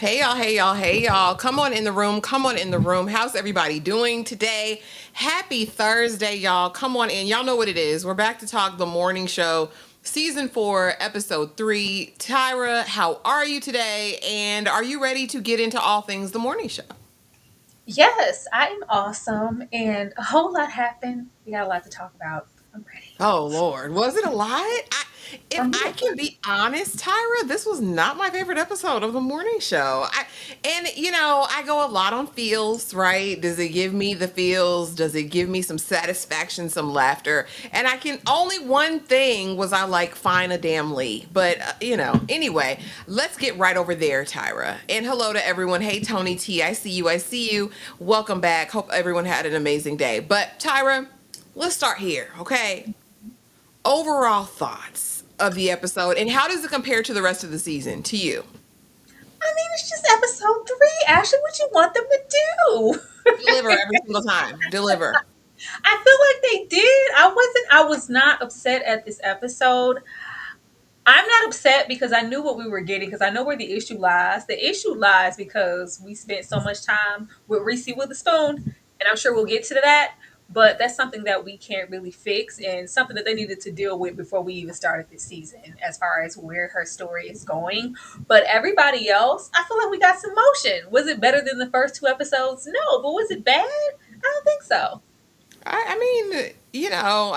Hey y'all, hey y'all, hey y'all. Come on in the room. Come on in the room. How's everybody doing today? Happy Thursday, y'all. Come on in. Y'all know what it is. We're back to talk the morning show, season 4, episode 3. Tyra, how are you today? And are you ready to get into all things the morning show? Yes, I am awesome, and a whole lot happened. We got a lot to talk about. I'm ready. Oh Lord, was it a lot? If I'm I can be honest, Tyra, this was not my favorite episode of the morning show. I go a lot on feels, right? Does it give me the feels? Does it give me some satisfaction, some laughter? And I can only one thing was I like find a damn Lee, but anyway, let's get right over there, Tyra. And hello to everyone. Hey Tony T, I see you. I see you. Welcome back. Hope everyone had an amazing day. But Tyra, let's start here, okay? Overall thoughts of the episode, and how does it compare to the rest of the season to you? I mean, it's just episode 3. Ashley, what you want them to do? Deliver every single time. Deliver. I feel like they did. I was not upset at this episode. I'm not upset because I knew what we were getting because I know where the issue lies. The issue lies because we spent so much time with Reese Witherspoon, and I'm sure we'll get to that. But that's something that we can't really fix and something that they needed to deal with before we even started this season, as far as where her story is going. But everybody else, I feel like we got some motion. Was it better than the first 2 episodes? No, but was it bad? I don't think so. I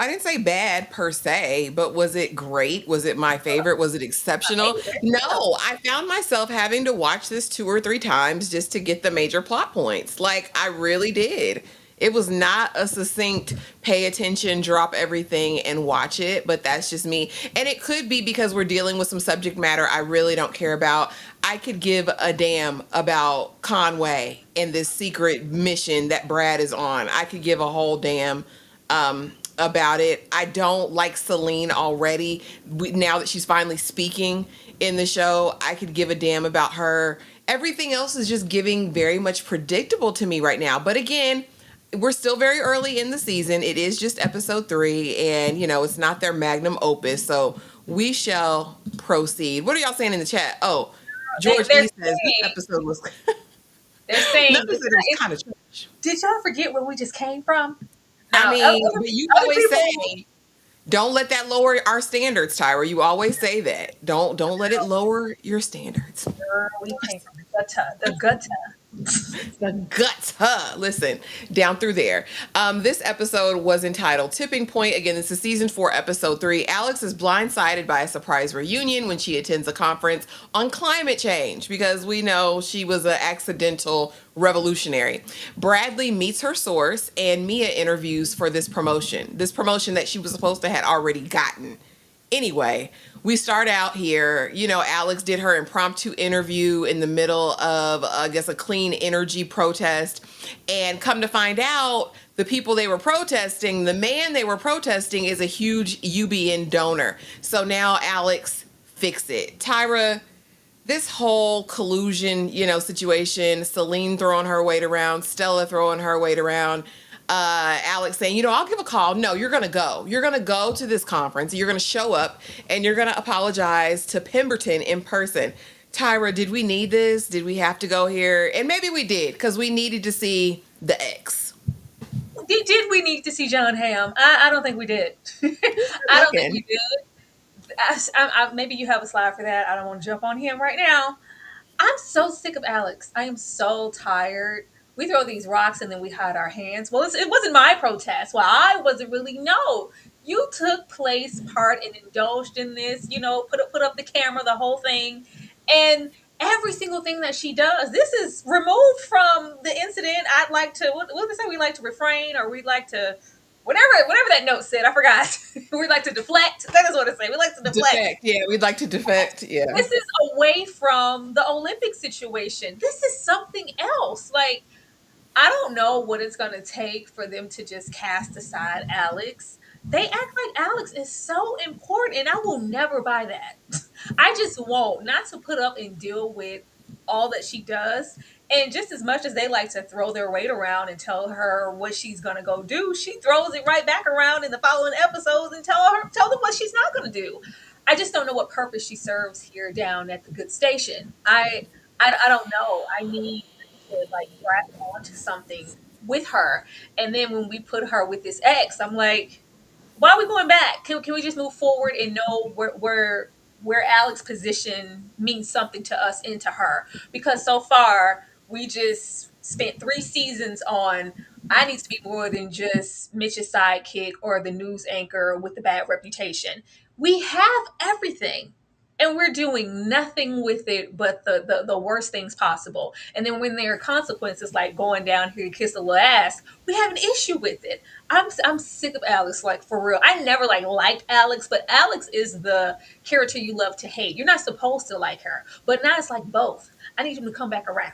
didn't say bad per se, but was it great? Was it my favorite? Was it exceptional? Favorite? No, I found myself having to watch this 2 or 3 times just to get the major plot points. Like, I really did. It was not a succinct pay attention, drop everything and watch it, but that's just me. And it could be because we're dealing with some subject matter I really don't care about. I could give a damn about Conway and this secret mission that Brad is on. I could give a whole damn about it. I don't like Celine already. Now that she's finally speaking in the show, I could give a damn about her. Everything else is just giving very much predictable to me right now. But again, we're still very early in the season. It is just episode 3, and it's not their magnum opus. So we shall proceed. What are y'all saying in the chat? Oh, They, George they're E says this saying episode was. they're saying Notice that it was kind of trash. did y'all forget where we just came from? I Now, mean, but you other always people, say, don't let that lower our standards, Tyra. You always say that. Don't let it lower your standards. girl, we came from the gutter, the gutter. The guts, huh? Listen, down through there. This episode was entitled Tipping Point. Again, this is season 4, episode 3. Alex is blindsided by a surprise reunion when she attends a conference on climate change because we know she was an accidental revolutionary. Bradley meets her source, and Mia interviews for this promotion that she was supposed to had already gotten. Anyway, we start out here. Alex did her impromptu interview in the middle of, I guess, a clean energy protest. And come to find out, the people they were protesting, the man they were protesting is a huge UBN donor. So now Alex, fix it. Tyra, this whole collusion, situation, Celine throwing her weight around, Stella throwing her weight around, Alex saying, I'll give a call. No, you're going to go. You're going to go to this conference. You're going to show up and you're going to apologize to Pemberton in person. Tyra, did we need this? Did we have to go here? And maybe we did because we needed to see the ex. Did we need to see John Hamm? I don't think we did. I don't think we Looking. did. Maybe you have a slide for that. I don't want to jump on him right now. I'm so sick of Alex. I am so tired. We throw these rocks and then we hide our hands. Well, it wasn't my protest. Well, I wasn't really. No, you took place, part, and indulged in this. Put up the camera, the whole thing, and every single thing that she does. This is removed from the incident. I'd like to. What did they say? We like to refrain, or we like to. Whatever that note said, I forgot. We like to deflect. That is what it said. We like to deflect. Defect. Yeah, we'd like to defect. Yeah. This is away from the Olympic situation. This is something else. Like, I don't know what it's going to take for them to just cast aside Alex. They act like Alex is so important, and I will never buy that. I just won't. Not to put up and deal with all that she does. And just as much as they like to throw their weight around and tell her what she's going to go do, she throws it right back around in the following episodes and tell them what she's not going to do. I just don't know what purpose she serves here down at the good station. I don't know. I need to like grasp onto something with her. And then when we put her with this ex, I'm like, why are we going back? Can we just move forward and know where Alex's position means something to us and to her? Because so far we just spent 3 seasons on I need to be more than just Mitch's sidekick or the news anchor with the bad reputation. We have everything. And we're doing nothing with it but the worst things possible. And then when there are consequences like going down here to kiss a little ass, we have an issue with it. I'm sick of Alex, like for real. I never like liked Alex, but Alex is the character you love to hate. You're not supposed to like her, but now it's like both. I need him to come back around.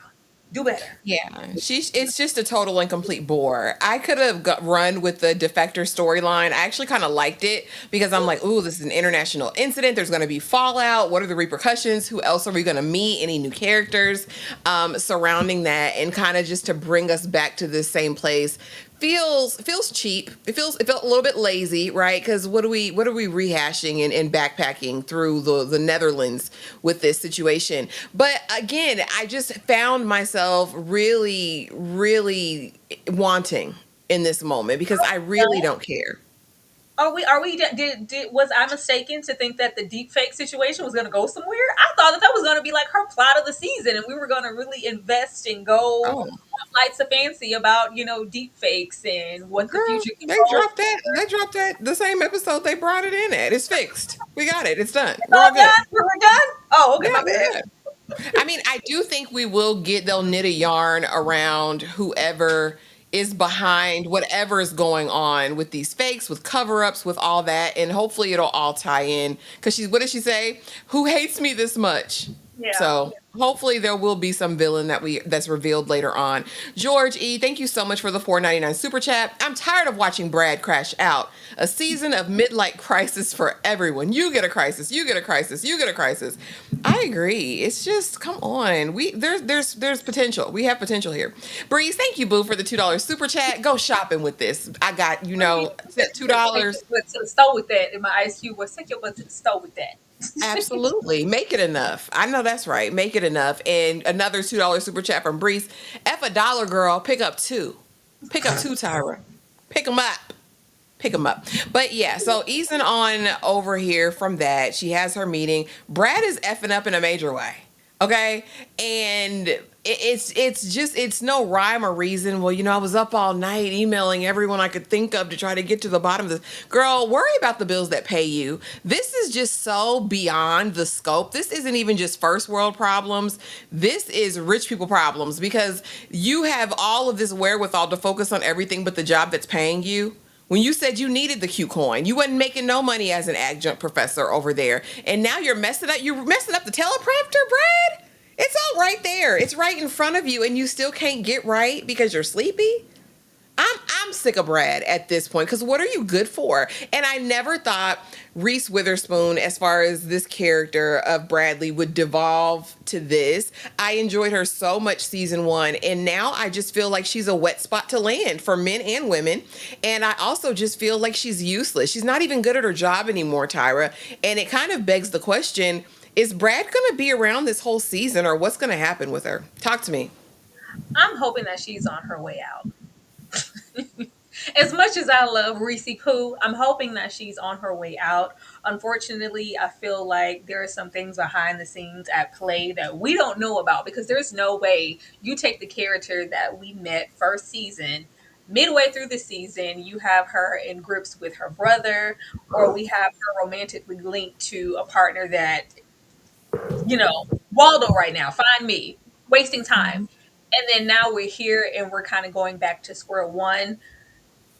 Do better. Yeah, it's just a total and complete bore. I could have run with the defector storyline. I actually kind of liked it because I'm like, ooh, this is an international incident. There's going to be fallout. What are the repercussions? Who else are we going to meet? Any new characters surrounding that? And kind of just to bring us back to this same place feels cheap. It felt a little bit lazy, right? Because what are we rehashing and backpacking through the Netherlands with this situation? But again, I just found myself really wanting in this moment because I really don't care. Are we did was I mistaken to think that the deep fake situation was going to go somewhere? I thought that was going to be like her plot of the season and we were going to really invest and go Oh, on flights of fancy about, deep fakes and what the girl, future can hold. They dropped that the same episode they brought it in at. It's fixed. We got it. It's done. It's We're all all good. done? We're done? Oh, okay, Yeah, my we're bad. good. I mean, I do think they'll knit a yarn around whoever is behind whatever is going on with these fakes, with cover ups, with all that. And hopefully it'll all tie in. Because what did she say? Who hates me this much? Yeah. So hopefully there will be some villain that's revealed later on. George E, thank you so much for the 4.99 super chat. I'm tired of watching Brad crash out. A season of midlife crisis for everyone. You get a crisis. You get a crisis. You get a crisis. I agree. It's just come on. There's potential. We have potential here. Breeze, thank you, Boo, for the $2 super chat. Go shopping with this. I got $2. Take your butt to the store with that. In my Ice Cube was take your butt to the store with that. Absolutely. Make it enough. I know that's right. Make it enough. And another $2 super chat from Breeze. F a dollar, girl. Pick up two. Pick up two, Tyra. Pick them up. Pick them up. But yeah, so easing on over here from that, she has her meeting. Brad is effing up in a major way. Okay. And it's no rhyme or reason. Well, I was up all night emailing everyone I could think of to try to get to the bottom of this. Girl, worry about the bills that pay you. This is just so beyond the scope. This isn't even just first world problems. This is rich people problems because you have all of this wherewithal to focus on everything but the job that's paying you. When you said you needed the Q coin, you wasn't making no money as an adjunct professor over there. And now you're messing up. You're messing up the teleprompter, Brad. It's all right there. It's right in front of you, and you still can't get right because you're sleepy. I'm sick of Brad at this point because what are you good for? And I never thought Reese Witherspoon, as far as this character of Bradley, would devolve to this. I enjoyed her so much season one, and now I just feel like she's a wet spot to land for men and women. And I also just feel like she's useless. She's not even good at her job anymore, Tyra. And it kind of begs the question: is Brad going to be around this whole season, or what's going to happen with her? Talk to me. I'm hoping that she's on her way out. As much as I love Reese Pooh, I'm hoping that she's on her way out. Unfortunately, I feel like there are some things behind the scenes at play that we don't know about because there's no way you take the character that we met first season, midway through the season, you have her in grips with her brother, or we have her romantically linked to a partner that, Waldo right now, find me, wasting time. And then now we're here and we're kind of going back to square one.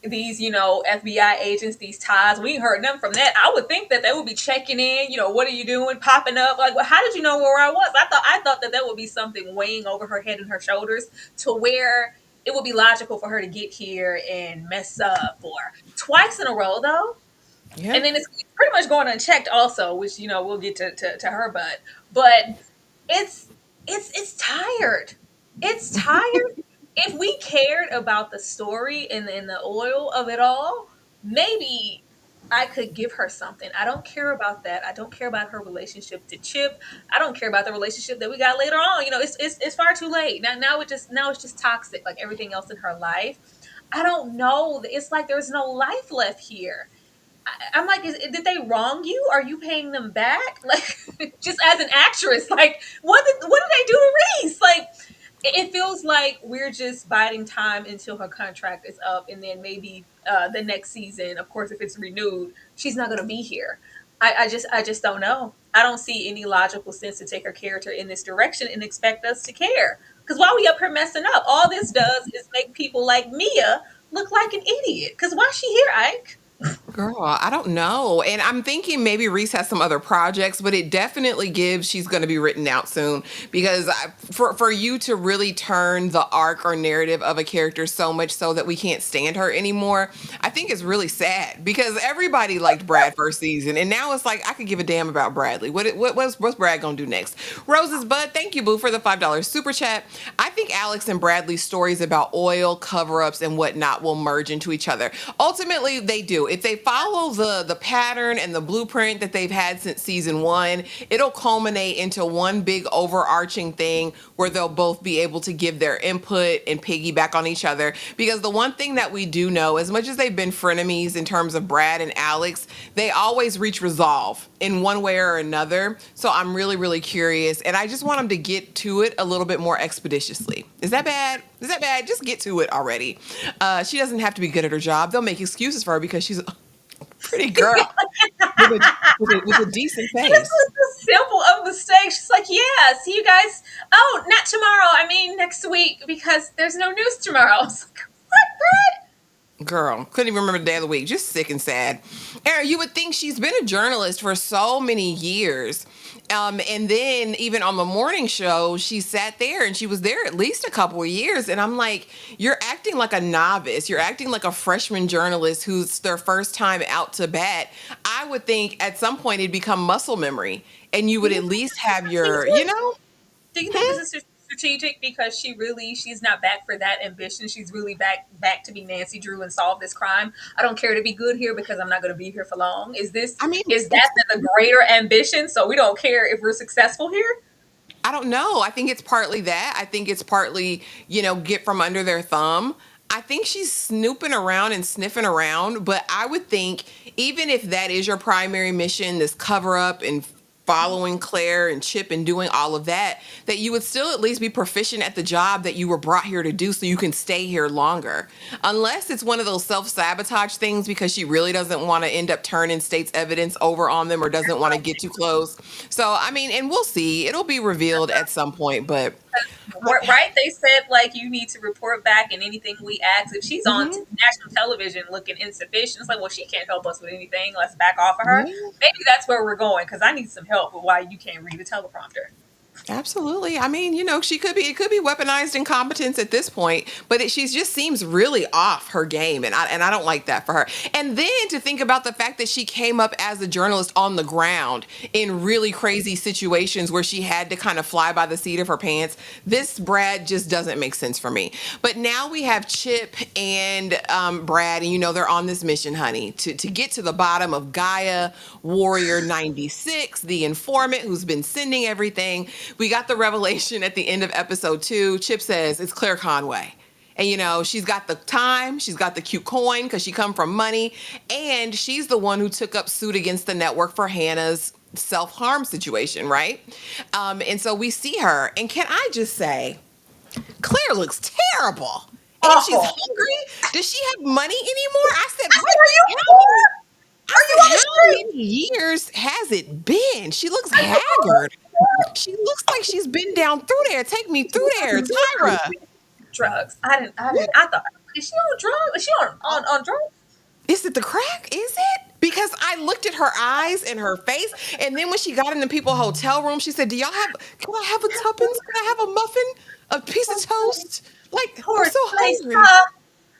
These, FBI agents, these ties, we ain't heard nothing from that. I would think that they would be checking in, what are you doing, popping up? Like, well, how did you know where I was? I thought that would be something weighing over her head and her shoulders to where it would be logical for her to get here and mess up or twice in a row though. Yeah. And then it's pretty much going unchecked also, which, we'll get to her butt. But it's it's tired. It's tired. If we cared about the story and the oil of it all, maybe I could give her something. I don't care about that. I don't care about her relationship to Chip. I don't care about the relationship that we got later on. It's far too late. Now it's just toxic like everything else in her life. I don't know. It's like there's no life left here. I'm like, did they wrong you? Are you paying them back? Like, just as an actress, like, what did they do to Reese? Like, it feels like we're just biding time until her contract is up, and then maybe the next season, of course, if it's renewed, she's not going to be here. I just don't know. I don't see any logical sense to take her character in this direction and expect us to care. Because while we up here messing up, all this does is make people like Mia look like an idiot. Because why is she here, Ike? Girl, I don't know. And I'm thinking maybe Reese has some other projects, but it definitely gives she's going to be written out soon because for you to really turn the arc or narrative of a character so much so that we can't stand her anymore, I think it's really sad because everybody liked Brad first season. And now it's like, I could give a damn about Bradley. What's Brad going to do next? Roses Bud, thank you, Boo, for the $5 super chat. I think Alex and Bradley's stories about oil, cover-ups, and whatnot will merge into each other. Ultimately, they do. If they follow the pattern and the blueprint that they've had since season one, it'll culminate into one big overarching thing where they'll both be able to give their input and piggyback on each other. Because the one thing that we do know, as much as they've been frenemies in terms of Brad and Alex, they always reach resolve in one way or another. So I'm really, really curious. And I just want them to get to it a little bit more expeditiously. Is that bad? Is that bad? Just get to it already. She doesn't have to be good at her job. They'll make excuses for her because she's pretty girl with a decent face. This was so simple of mistake. She's like, yeah, see you guys. Oh, not tomorrow. I mean next week because there's no news tomorrow. I was like, what? Girl, couldn't even remember the day of the week. Just sick and sad. Aaron, you would think she's been a journalist for so many years. And then even on the morning show, she sat there and she was there at least a couple of years. And I'm like, you're acting like a novice. You're acting like a freshman journalist who's their first time out to bat. I would think at some point it'd become muscle memory and you would at least have your, Do you think this is strategic because she's not back for that ambition? She's really back to be Nancy Drew and solve this crime. I don't care to be good here because I'm not going to be here for long. Is that the greater ambition? So we don't care if we're successful here? I don't know. I think it's partly that. I think it's partly, get from under their thumb. I think she's snooping around and sniffing around, but I would think even if that is your primary mission, this cover up and following Claire and Chip and doing all of that you would still at least be proficient at the job that you were brought here to do so you can stay here longer. Unless it's one of those self-sabotage things because she really doesn't want to end up turning state's evidence over on them or doesn't want to get too close. So, and we'll see. It'll be revealed at some point, but... Right? They said, like, you need to report back and anything we ask. If she's on national television looking insufficient, it's like, well, she can't help us with anything. Let's back off of her. Yeah. Maybe that's where we're going because I need some help with why you can't read a teleprompter. Absolutely. It could be weaponized incompetence at this point, but she just seems really off her game. And I don't like that for her. And then to think about the fact that she came up as a journalist on the ground in really crazy situations where she had to kind of fly by the seat of her pants. This Brad just doesn't make sense for me. But now we have Chip and Brad, and they're on this mission, honey, to get to the bottom of Gaia Warrior 96, the informant who's been sending everything. We got the revelation at the end of episode 2. Chip says it's Claire Conway. And, she's got the time, she's got the cute coin because she come from money. And she's the one who took up suit against the network for Hannah's self-harm situation, right? And so we see her. And can I just say, Claire looks terrible. And she's hungry. Does she have money anymore? I said, how many years has it been? She looks haggard. She looks like she's been down through there. Take me through there, Tyra. Drugs. I thought, is she on drugs? Is she on drugs? Is it the crack? Is it? Because I looked at her eyes and her face, and then when she got in the people hotel room, she said, can I have a tuppence? Can I have a muffin? A piece of toast? Like, I'm so hungry.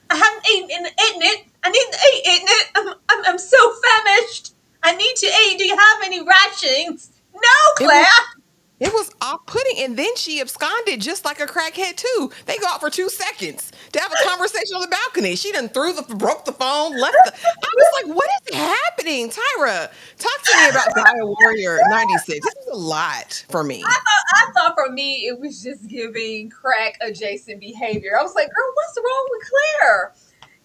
I haven't eaten it. I need to eat it. I'm so famished. I need to eat. Do you have any rations? No, Claire. It was off-putting, and then she absconded just like a crackhead too. They go out for 2 seconds to have a conversation on the balcony. She done broke the phone, left the. I was like, "What is happening, Tyra? Talk to me about Gaia Warrior '96. This is a lot for me." I thought for me it was just giving crack adjacent behavior. I was like, girl, what's wrong with Claire?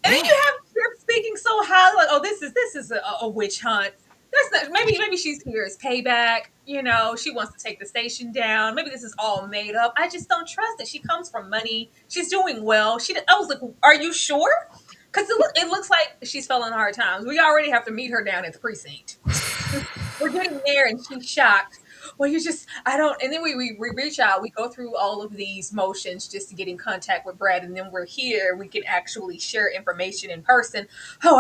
And then you Bad. have her speaking so high, like, oh, this is a witch hunt. That's not maybe she's here as payback. You know, she wants to take the station down. Maybe this is all made up. I just don't trust it. She comes from money. She's doing well. I was like, are you sure? Because it looks like she's fell on hard times. We already have to meet her down at the precinct. We're getting there, and she's shocked. Well, you just, I don't, and then we reach out, we go through all of these motions just to get in contact with Brad, and then we're here, we can actually share information in person. Oh,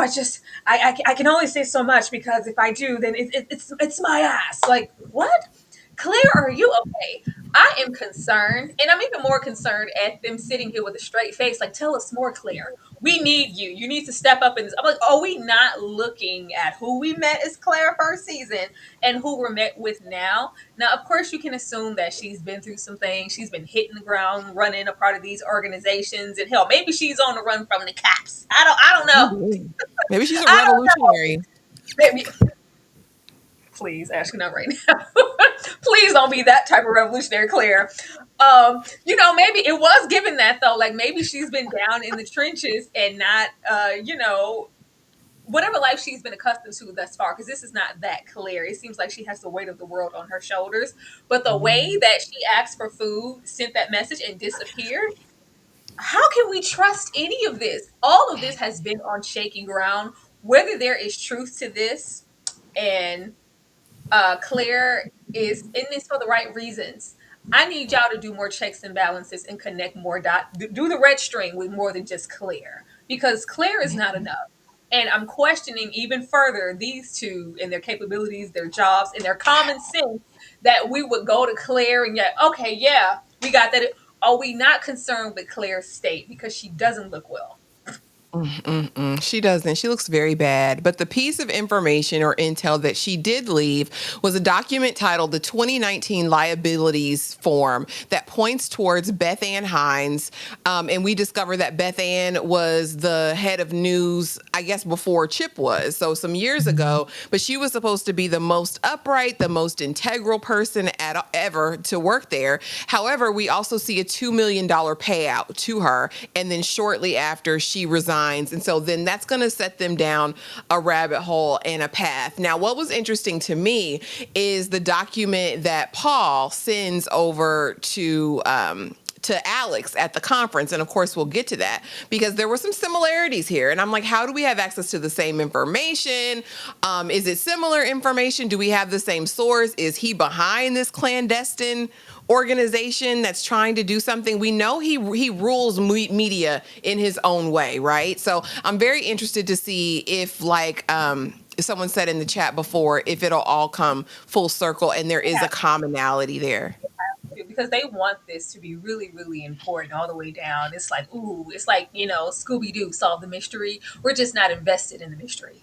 I can only say so much because if I do, then it's my ass. Like, what? Claire, are you okay? I am concerned, and I'm even more concerned at them sitting here with a straight face. Like, tell us more, Claire. We need you. You need to step up. And I'm like, are we not looking at who we met as Claire first season and who we're met with now? Now, of course, you can assume that she's been through some things. She's been hitting the ground, running a part of these organizations, and hell, maybe she's on the run from the cops. I don't know. Mhm. Maybe she's a I don't know. revolutionary. Maybe. Please, Ashton, not right now. Please don't be that type of revolutionary, Claire. Maybe it was given that though. Like maybe she's been down in the trenches and not, whatever life she's been accustomed to thus far. Because this is not that clear. It seems like she has the weight of the world on her shoulders. But the way that she asked for food, sent that message, and disappeared. How can we trust any of this? All of this has been on shaky ground. Whether there is truth to this, and Claire is in this for the right reasons. I need y'all to do more checks and balances and connect more do the red string with more than just Claire because Claire is not enough. And I'm questioning even further these two and their capabilities, their jobs, and their common sense that we would go to Claire and yet, okay, yeah, we got that. Are we not concerned with Claire's state because she doesn't look well? Mm-mm. She doesn't. She looks very bad. But the piece of information or intel that she did leave was a document titled the 2019 Liabilities Form that points towards Beth Ann Hines. And we discovered that Beth Ann was the head of news, I guess, before Chip was. So some years ago. But she was supposed to be the most upright, the most integral person ever to work there. However, we also see a $2 million payout to her. And then shortly after, she resigned. And so then that's going to set them down a rabbit hole and a path. Now, what was interesting to me is the document that Paul sends over to Alex at the conference. And of course, we'll get to that because there were some similarities here. And I'm like, how do we have access to the same information? Is it similar information? Do we have the same source? Is he behind this clandestine organization that's trying to do something? We know he rules media in his own way, right? So I'm very interested to see if someone said in the chat before, if it'll all come full circle and there is a commonality there. Because they want this to be really, really important all the way down. It's like, ooh, it's like, Scooby Doo solve the mystery. We're just not invested in the mystery.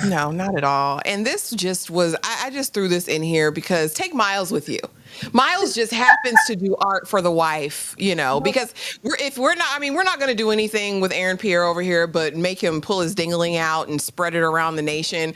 No, not at all. And this just was, I just threw this in here because take Miles with you. Miles just happens to do art for the wife, because we're not going to do anything with Aaron Pierre over here, but make him pull his dingling out and spread it around the nation.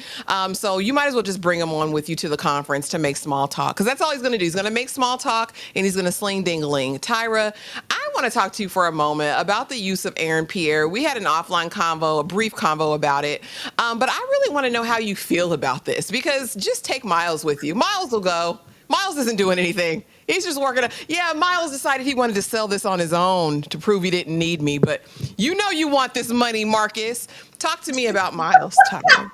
So you might as well just bring him on with you to the conference to make small talk, because that's all he's going to do. He's going to make small talk and he's going to sling dingling. Tyra, I want to talk to you for a moment about the use of Aaron Pierre. We had an offline convo, a brief convo about it. But I really want to know how you feel about this, because just take Miles with you. Miles will go. Miles isn't doing anything. He's just working. Yeah, Miles decided he wanted to sell this on his own to prove he didn't need me. But you want this money, Marcus. Talk to me about Miles, Tyra.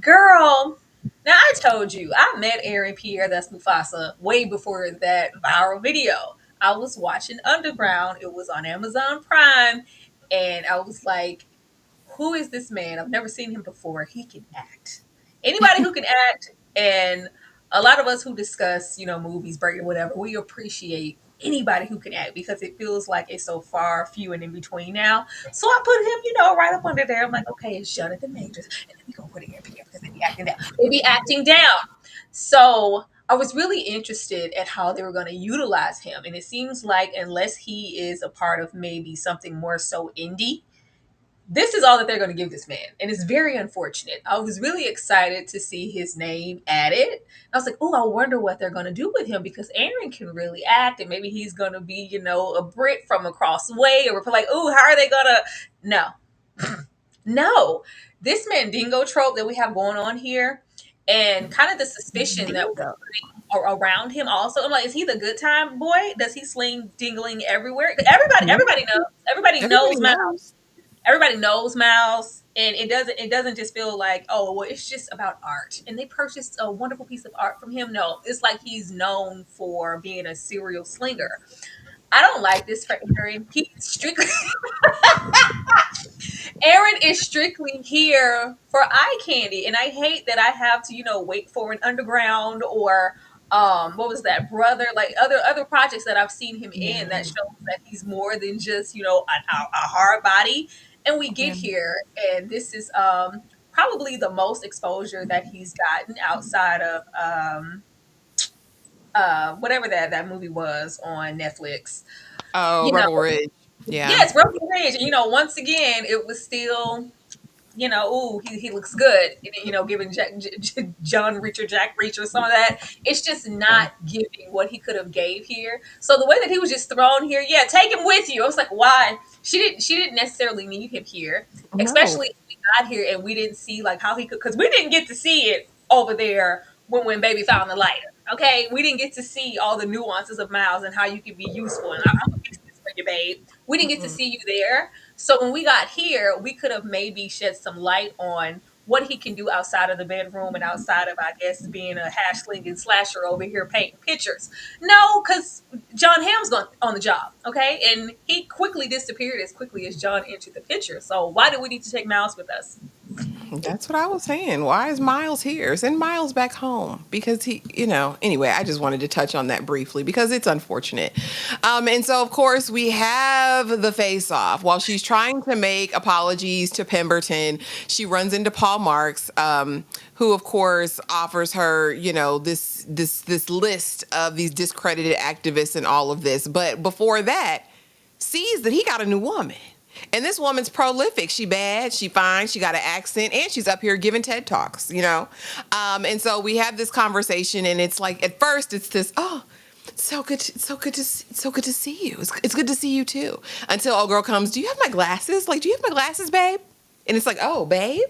Girl, now I told you, I met Aaron Pierre, that's Mufasa, way before that viral video. I was watching Underground. It was on Amazon Prime. And I was like, who is this man? I've never seen him before. He can act. Anybody who can act, and a lot of us who discuss, movies, break, whatever, we appreciate anybody who can act because it feels like it's so far few and in between now. So I put him, right up under there. I'm like, okay, it's Jonathan Majors. And then we go put Aaron Pierre because they be acting down. They be acting down. So I was really interested at how they were going to utilize him. And it seems like, unless he is a part of maybe something more so indie, this is all that they're going to give this man. And it's very unfortunate. I was really excited to see his name added. I was like, oh, I wonder what they're going to do with him, because Aaron can really act, and maybe he's going to be, a Brit from across the way. Or we're like, oh, how are they going to? No, no. This Mandingo trope that we have going on here, and kind of the suspicion that we're Bingo. putting around him also. I'm like, is he the good time boy? Does he sling dingling everywhere? Everybody knows. Everybody Everybody knows knows. Everybody knows Miles, and it doesn't just feel like, oh well, it's just about art and they purchased a wonderful piece of art from him. No, it's like he's known for being a serial slinger. I don't like this for Aaron. He's strictly Aaron is strictly here for eye candy, and I hate that I have to, wait for an underground, or what was that, brother, like other projects that I've seen him Yeah. in that shows that he's more than just, a hard body. And we get Yeah. here, and this is probably the most exposure that he's gotten outside of whatever that movie was on Netflix. Oh, You know, Rebel Ridge. Yeah. yes, Broken Ridge. Once again, it was still, ooh, he looks good. Giving John Reacher, Jack Reacher, some of that. It's just Yeah. not giving what he could have gave here. So the way that he was just thrown here, yeah, take him with you. I was like, why? She didn't necessarily need him here, No. especially if we got here and we didn't see like how he could, because we didn't get to see it over there when Baby found the lighter. Okay, we didn't get to see all the nuances of Miles and how you could be useful. And I'm gonna fix this for you, babe. We didn't get to Mm-mm. see you there. So when we got here, we could have maybe shed some light on what he can do outside of the bedroom and outside of, I guess, being a hash slinging slasher over here painting pictures. No, because John Hamm's gone on the job, okay? And he quickly disappeared as quickly as John entered the picture. So why do we need to take Mouse with us? That's what I was saying. Why is Miles here? Send Miles back home because anyway, I just wanted to touch on that briefly because it's unfortunate. And so, of course, we have the face off. While she's trying to make apologies to Pemberton, she runs into Paul Marks, who, of course, offers her, this list of these discredited activists and all of this. But before that, sees that he got a new woman. And this woman's prolific. She bad, she fine, she got an accent, and she's up here giving TED Talks. And so we have this conversation, and it's like at first it's this, oh, so good to see you. It's good to see you too. Until old girl comes, do you have my glasses? Like, do you have my glasses, babe? And it's like, oh, babe.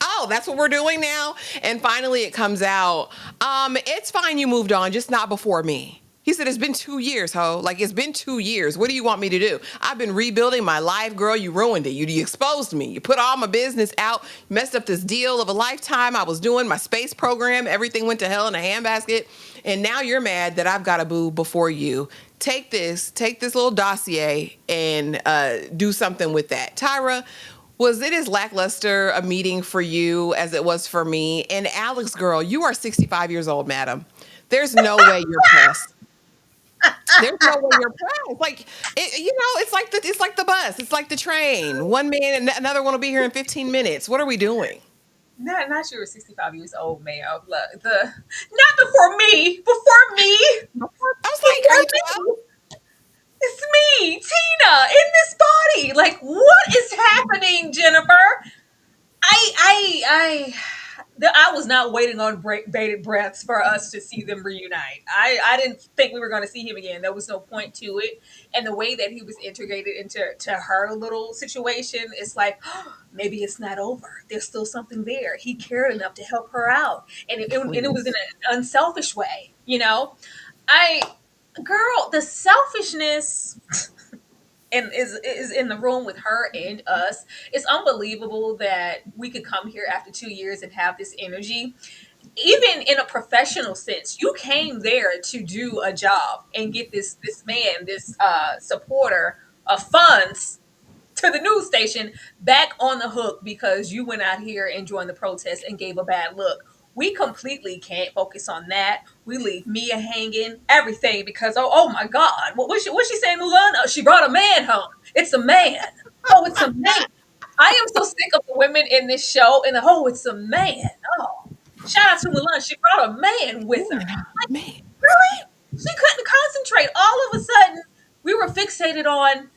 Oh, that's what we're doing now. And finally it comes out, it's fine you moved on, just not before me. He said, it's been 2 years, ho. Like, it's been 2 years. What do you want me to do? I've been rebuilding my life, girl. You ruined it. You exposed me. You put all my business out, messed up this deal of a lifetime. I was doing my space program. Everything went to hell in a handbasket. And now you're mad that I've got a boo before you. Take this little dossier and do something with that. Tyra, was it as lackluster a meeting for you as it was for me? And Alex, girl, you are 65 years old, madam. There's no way you're pressed. There's no way you're proud. Like it's like the bus. It's like the train. One man and another one will be here in 15 minutes. What are we doing? Not sure, 65 years old, man. Look, not before me. Before me. I was like, are Before you 12? me. It's me, Tina, in this body. Like, what is happening, Jennifer? I was not waiting on bated breaths for us to see them reunite. I didn't think we were going to see him again. There was no point to it. And the way that he was integrated into her little situation, it's like, oh, maybe it's not over. There's still something there. He cared enough to help her out. And it was in Please. an unselfish way. I, girl, the selfishness and is in the room with her and us. It's unbelievable that we could come here after 2 years and have this energy. Even in a professional sense, you came there to do a job and get this man, this supporter of funds to the news station back on the hook because you went out here and joined the protest and gave a bad look. We completely can't focus on that. We leave Mia hanging, everything because oh my God, what's she saying, Mulan? Oh, she brought a man home. It's a man. Oh, it's a man. I am so sick of the women in this show and oh, it's a man. Oh. Shout out to Milan. She brought a man with her. Man. Really? She couldn't concentrate. All of a sudden, we were fixated on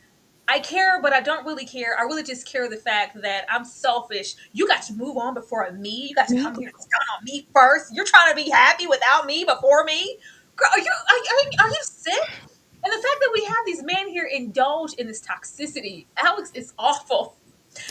I care, but I don't really care. I really just care the fact that I'm selfish. You got to move on before me. You got to come here and start on me first. You're trying to be happy without me before me. Girl, are you sick? And the fact that we have these men here indulge in this toxicity, Alex is awful.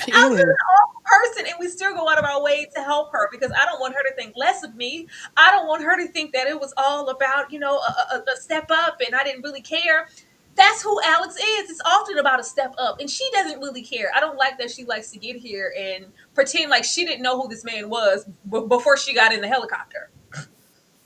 She Alex is is. an awful person, and we still go out of our way to help her because I don't want her to think less of me. I don't want her to think that it was all about, a step up and I didn't really care. That's who Alex is. It's often about a step up, and she doesn't really care. I don't like that she likes to get here and pretend like she didn't know who this man was before she got in the helicopter.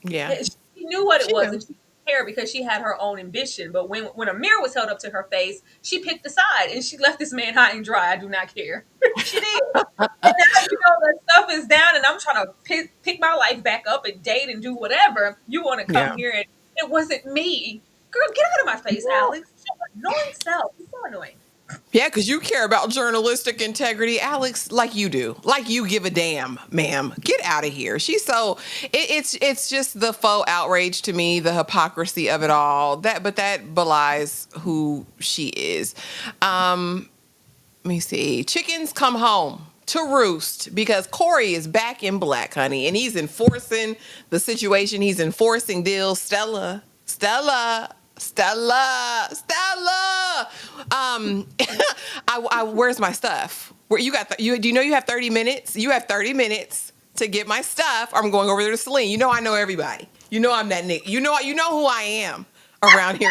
Yeah. Yeah, she knew what it She was, and knew. she didn't care because she had her own ambition. But when a mirror was held up to her face, she picked a side and she left this man high and dry. I do not care. She did. And now that stuff is down, and I'm trying to pick my life back up and date and do whatever. You want to come Yeah. here and it wasn't me, girl. Get out of my face, Yeah. Alex. Your annoying self. It's so annoying. Yeah, because you care about journalistic integrity, Alex, like you do, like you give a damn, ma'am. Get out of here. She's so it's just the faux outrage to me, the hypocrisy of it all. But that belies who she is. Let me see. Chickens come home to roost because Corey is back in black, honey, and he's enforcing the situation. He's enforcing deals. Stella. Where's my stuff? Where you got? Do you know you have 30 minutes? You have 30 minutes to get my stuff. I'm going over there to Celine. You know I know everybody. You know I'm that Nick. You know who I am around here.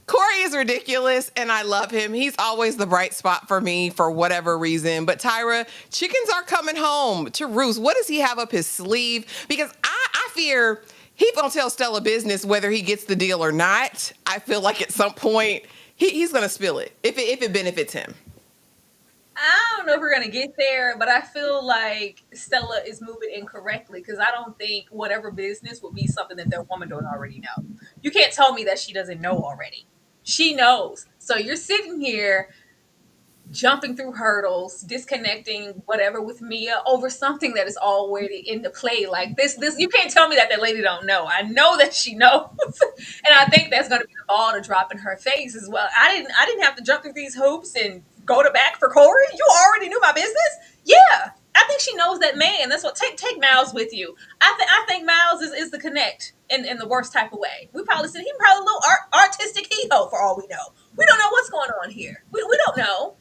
Corey is ridiculous and I love him. He's always the bright spot for me for whatever reason. But Tyra, chickens are coming home to roost. What does he have up his sleeve? Because I fear he's gonna tell Stella business whether he gets the deal or not. I feel like at some point he's gonna spill it if it benefits him. I don't know if we're gonna get there, but I feel like Stella is moving incorrectly because I don't think whatever business would be something that their woman don't already know. You can't tell me that she doesn't know already. She knows. So you're sitting here jumping through hurdles, disconnecting whatever with Mia over something that is already in the play. Like this you can't tell me that that lady don't know. I know that she knows. And I think that's gonna be the ball to drop in her face as well. I didn't have to jump through these hoops and go to back for Corey. You already knew my business? Yeah. I think she knows that man. That's what take Miles with you. I think Miles is the connect in the worst type of way. We probably see he probably a little artistic hee-ho for all we know. We don't know what's going on here. We don't know.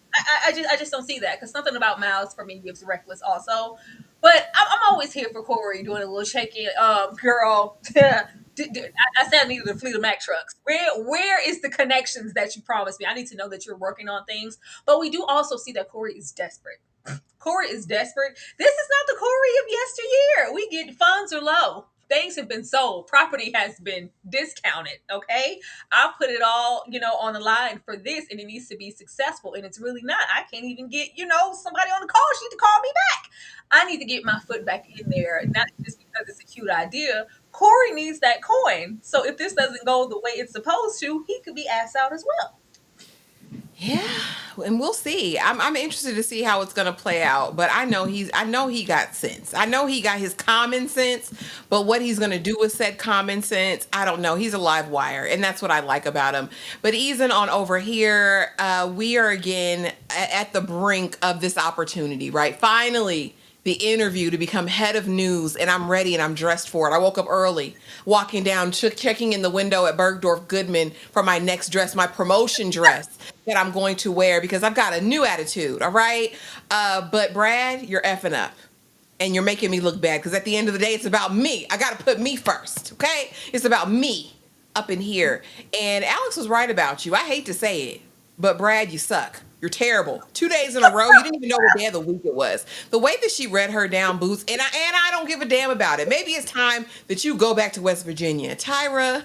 I just don't see that because something about Miles for me gives reckless also. But I'm always here for Corey doing a little shaky, girl. I said I needed a fleet of Mack trucks. Where is the connections that you promised me? I need to know that you're working on things. But we do also see that Corey is desperate. Corey is desperate. This is not the Corey of yesteryear. We get funds are low. Things have been sold. Property has been discounted. Okay. I put it all, on the line for this and it needs to be successful. And it's really not. I can't even get, somebody on the call sheet to call me back. I need to get my foot back in there, not just because it's a cute idea. Corey needs that coin. So if this doesn't go the way it's supposed to, he could be asked out as well. Yeah, and we'll see. I'm interested to see how it's going to play out. But I know he got sense. I know he got his common sense. But what he's going to do with said common sense, I don't know. He's a live wire, and that's what I like about him. But easing on over here, we are again at the brink of this opportunity. Right, finally. The interview to become head of news, and I'm ready and I'm dressed for it. I woke up early, walking down, checking in the window at Bergdorf Goodman for my next dress, my promotion dress that I'm going to wear because I've got a new attitude, all right? But Brad, you're effing up and you're making me look bad because at the end of the day, it's about me. I got to put me first, okay? It's about me up in here. And Alex was right about you. I hate to say it, but Brad, you suck. You're terrible. 2 days in a row, you didn't even know what day of the week it was. The way that she read her down, Boots, and I don't give a damn about it. Maybe it's time that you go back to West Virginia. Tyra,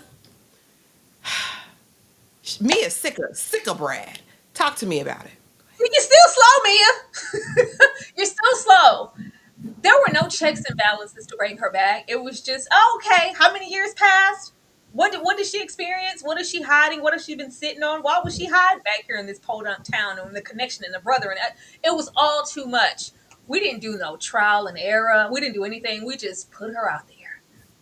Mia's sick of Brad. Talk to me about it. You're still slow, Mia. You're still slow. There were no checks and balances to bring her back. It was just, oh, okay, how many years passed? What did she experience? What is she hiding? What has she been sitting on? Why was she hiding back here in this podunk town and the connection and the brother? And it was all too much. We didn't do no trial and error. We didn't do anything. We just put her out there.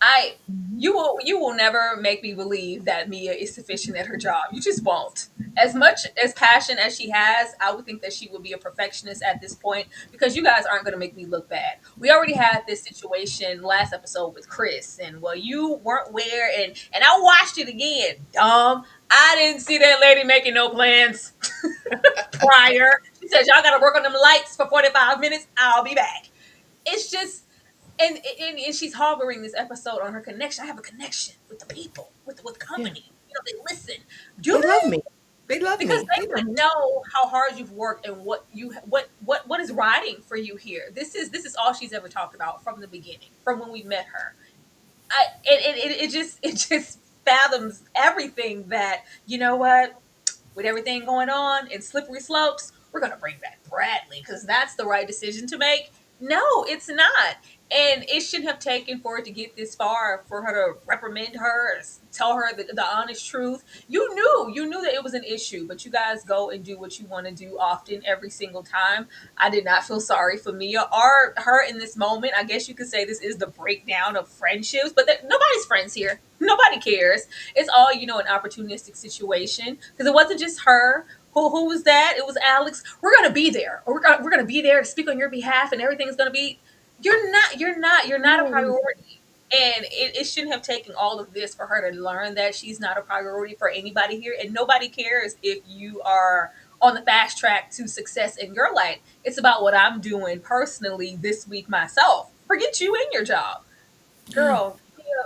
I you will never make me believe that Mia is sufficient at her job. You just won't. As much as passion as she has, I would think that she would be a perfectionist at this point because you guys aren't going to make me look bad. We already had this situation last episode with Chris, and well, you weren't where, and I watched it again. Dumb. I didn't see that lady making no plans prior. She said, "Y'all got to work on them lights for 45 minutes. I'll be back." It's just and she's harboring this episode on her connection. I have a connection with the people, with Yeah. company. They listen. Do They love they? me. They love Because me. they They love would me. know how hard you've worked and what is riding for you here. This is all she's ever talked about from the beginning, from when we met her. It just fathoms everything that you know what with everything going on in slippery slopes, we're going to bring back Bradley because that's the right decision to make. No, it's not. And it shouldn't have taken for it to get this far for her to reprimand her, or tell her the honest truth. You knew that it was an issue, but you guys go and do what you want to do often every single time. I did not feel sorry for Mia or her in this moment. I guess you could say this is the breakdown of friendships, but nobody's friends here. Nobody cares. It's all an opportunistic situation because it wasn't just her. Who was that? It was Alex. We're gonna be there, or we're gonna be there to speak on your behalf, and everything's gonna be. You're not a No. priority, and it shouldn't have taken all of this for her to learn that she's not a priority for anybody here, and nobody cares if you are on the fast track to success in your life. It's about what I'm doing personally this week myself. Forget you and your job, girl.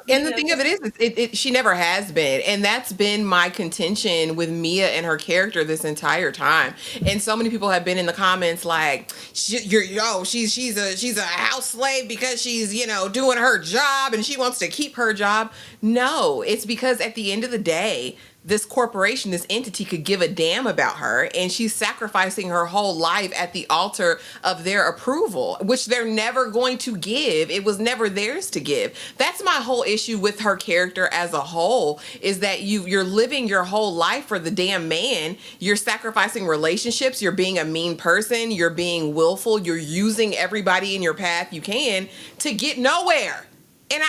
And the Mia, thing of just it is, she never has been, and that's been my contention with Mia and her character this entire time. And so many people have been in the comments like, she's a house slave because she's doing her job and she wants to keep her job." No, it's because at the end of the day, this corporation, this entity could give a damn about her, and she's sacrificing her whole life at the altar of their approval, which they're never going to give. It was never theirs to give. That's my whole issue with her character as a whole, is that you're living your whole life for the damn man. You're sacrificing relationships, you're being a mean person, you're being willful, you're using everybody in your path you can to get nowhere. And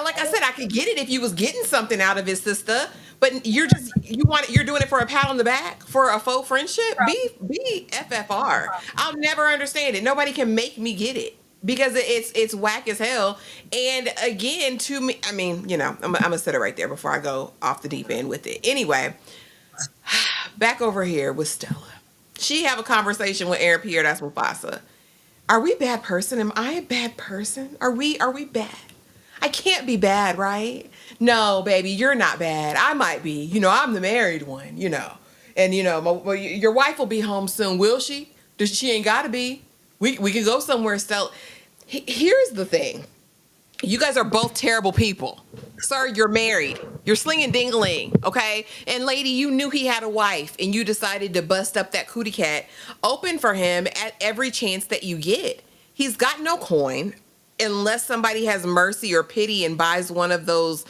like I said, I could get it if you was getting something out of his sister, but you're doing it for a pat on the back, for a faux friendship. Be FFR. I'll never understand it. Nobody can make me get it because it's whack as hell. And again, to me, I mean, I'm gonna set it right there before I go off the deep end with it. Anyway, back over here with Stella. She have a conversation with Aaron Pierre. That's Mufasa. Are we a bad person? Am I a bad person? Are we bad? I can't be bad, right? No, baby, you're not bad. I might be. I'm the married one. And your wife will be home soon, will she? She ain't got to be. We could go somewhere. Here's the thing. You guys are both terrible people. Sir, you're married. You're slinging dingling, okay? And lady, you knew he had a wife and you decided to bust up that cootie cat open for him at every chance that you get. He's got no coin unless somebody has mercy or pity and buys one of those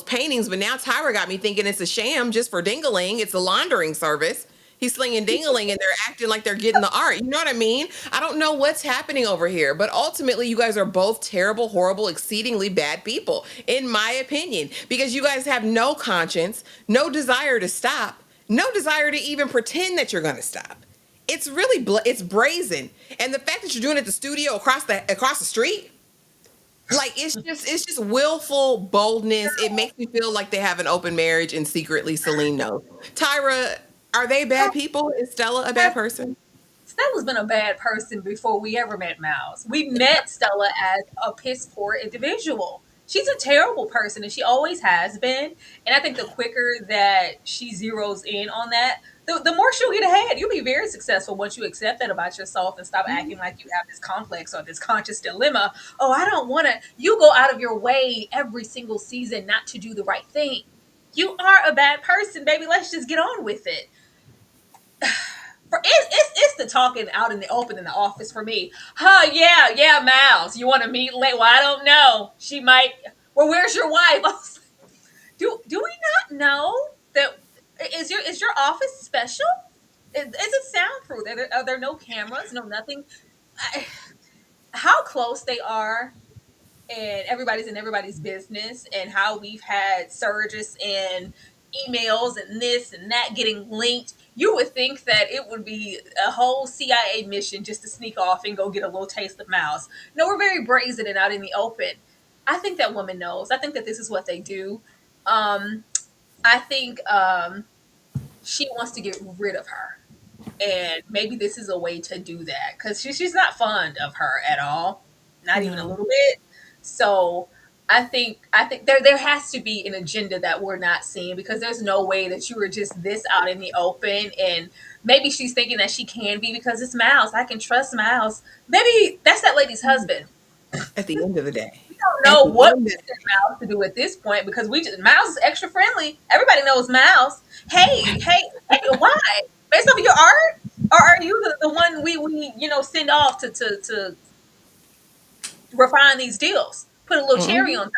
paintings. But now Tyra got me thinking it's a sham just for dingling. It's a laundering service. He's slinging dingling and they're acting like they're getting the art. You know what I mean? I don't know what's happening over here, but ultimately, you guys are both terrible, horrible, exceedingly bad people, in my opinion, because you guys have no conscience, no desire to stop, no desire to even pretend that you're going to stop. It's really it's brazen, and the fact that you're doing it at the studio across the street, like it's just willful boldness. It makes me feel like they have an open marriage and secretly Celine knows. Tyra, are they bad people? Is Stella a bad person? Stella's been a bad person before we ever met Miles. We met Stella as a piss poor individual. She's a terrible person and she always has been. And I think the quicker that she zeroes in on that, the more she'll get ahead. You'll be very successful once you accept that about yourself and stop acting like you have this complex or this conscious dilemma. Oh, I don't want to. You go out of your way every single season not to do the right thing. You are a bad person, baby. Let's just get on with it. It's the talking out in the open in the office for me. Huh? Yeah, Miles. You want to meet late? Well, I don't know. She might. Well, where's your wife? I was like, do we not know that is your office special? Is it soundproof? Are there no cameras? No nothing. how close they are, and everybody's in everybody's business, and how we've had surges and emails and this and that getting linked, you would think that it would be a whole CIA mission just to sneak off and go get a little taste of mouse. No, we're very brazen and out in the open. I think that woman knows. I think that this is what they do. Um, I think she wants to get rid of her, and maybe this is a way to do that because she's not fond of her at all, not even a No. little bit. So I think there has to be an agenda that we're not seeing, because there's no way that you were just this out in the open. And maybe she's thinking that she can be because it's Miles. I can trust Miles. Maybe that's that lady's husband. At the end of the day. Don't At know the what end we of sent Miles to do at this point, because we just Miles is extra friendly. Everybody knows Miles. Hey, why? Based off of your art, or are you the one we send off to refine these deals? Put a little cherry Mhm. on top.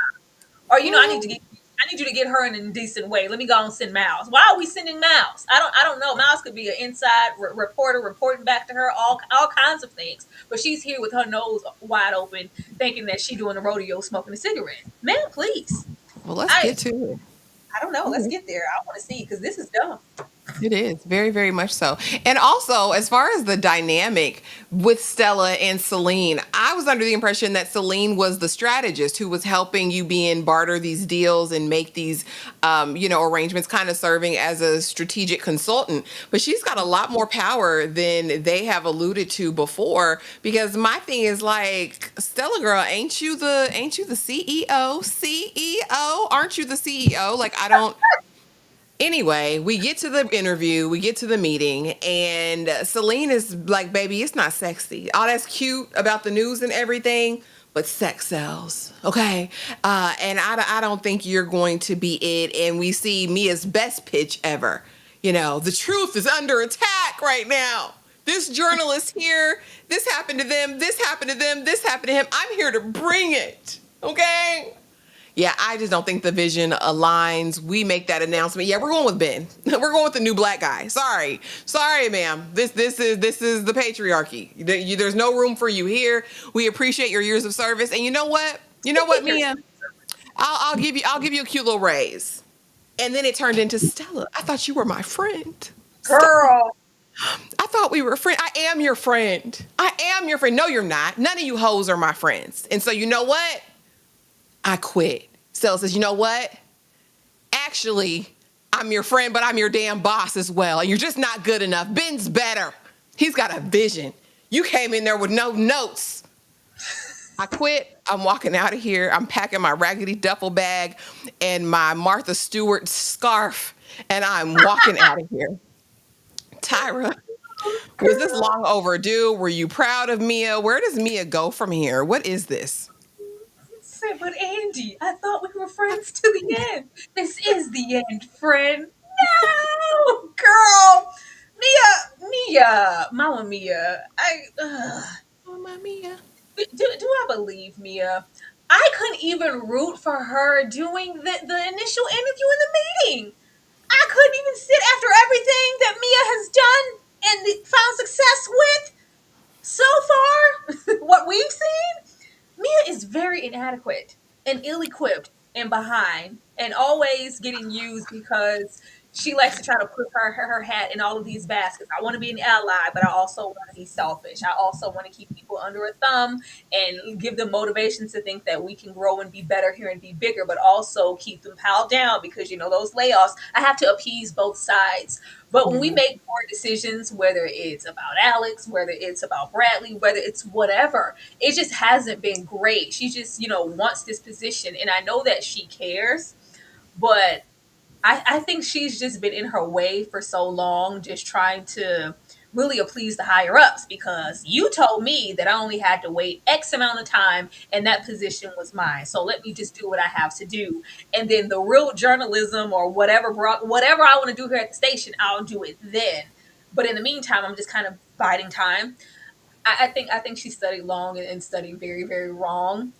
Or Mhm. I need you to get her in a decent way. Let me go and send Miles. Why are we sending Miles? I don't know. Miles could be an inside reporter reporting back to her all kinds of things. But she's here with her nose wide open, thinking that she's doing a rodeo, smoking a cigarette. Man, please. Well, let's I get to it. I don't know. Let's Okay. get there. I want to see, because this is dumb. It is very, very much so. And also, as far as the dynamic with Stella and Celine, I was under the impression that Celine was the strategist who was helping you be in barter these deals and make these, arrangements, kind of serving as a strategic consultant. But she's got a lot more power than they have alluded to before. Because my thing is like, Stella girl, ain't you the CEO? CEO? Aren't you the CEO? Like, I don't. Anyway, we get to the interview, we get to the meeting, and Celine is like, baby, it's not sexy. All that's cute about the news and everything, but sex sells. Okay. And I don't think you're going to be it. And we see Mia's best pitch ever. The truth is under attack right now. This journalist here, this happened to them, this happened to them, this happened to him. I'm here to bring it. Okay. Yeah, I just don't think the vision aligns. We make that announcement. Yeah, we're going with Ben. We're going with the new black guy. Sorry, ma'am. This is the patriarchy. There's no room for you here. We appreciate your years of service, and you know what? You know what, Mia? I'll give you a cute little raise. And then it turned into Stella. I thought you were my friend. Stella, Girl. I thought we were friends. I am your friend. I am your friend. No, you're not. None of you hoes are my friends. And so you know what? I quit. Stella says, you know what? Actually, I'm your friend, but I'm your damn boss as well. And you're just not good enough. Ben's better. He's got a vision. You came in there with no notes. I quit. I'm walking out of here. I'm packing my raggedy duffel bag and my Martha Stewart scarf, and I'm walking out of here. Tyra, was this Girl. long overdue? Were you proud of Mia? Where does Mia go from here? What is this? Said, but Andy, I thought we were friends to the end. This is the end, friend. No, girl. Mia, Mama Mia. Mamma Mia. Do I believe Mia? I couldn't even root for her doing the initial interview in the meeting. I couldn't even sit after everything that Mia has done and found success with so far. What we've seen, Mia is very inadequate and ill equipped and behind and always getting used because she likes to try to put her hat in all of these baskets. I want to be an ally, but I also want to be selfish. I also want to keep people under a thumb and give them motivation to think that we can grow and be better here and be bigger, but also keep them piled down because, those layoffs, I have to appease both sides. But when we Yeah. make poor decisions, whether it's about Alex, whether it's about Bradley, whether it's whatever, it just hasn't been great. She just, wants this position. And I know that she cares, but I think she's just been in her way for so long, just trying to really please the higher ups, because you told me that I only had to wait X amount of time and that position was mine. So let me just do what I have to do. And then the real journalism or whatever I want to do here at the station, I'll do it then. But in the meantime, I'm just kind of biding time. I think she studied long and studied very, very wrong.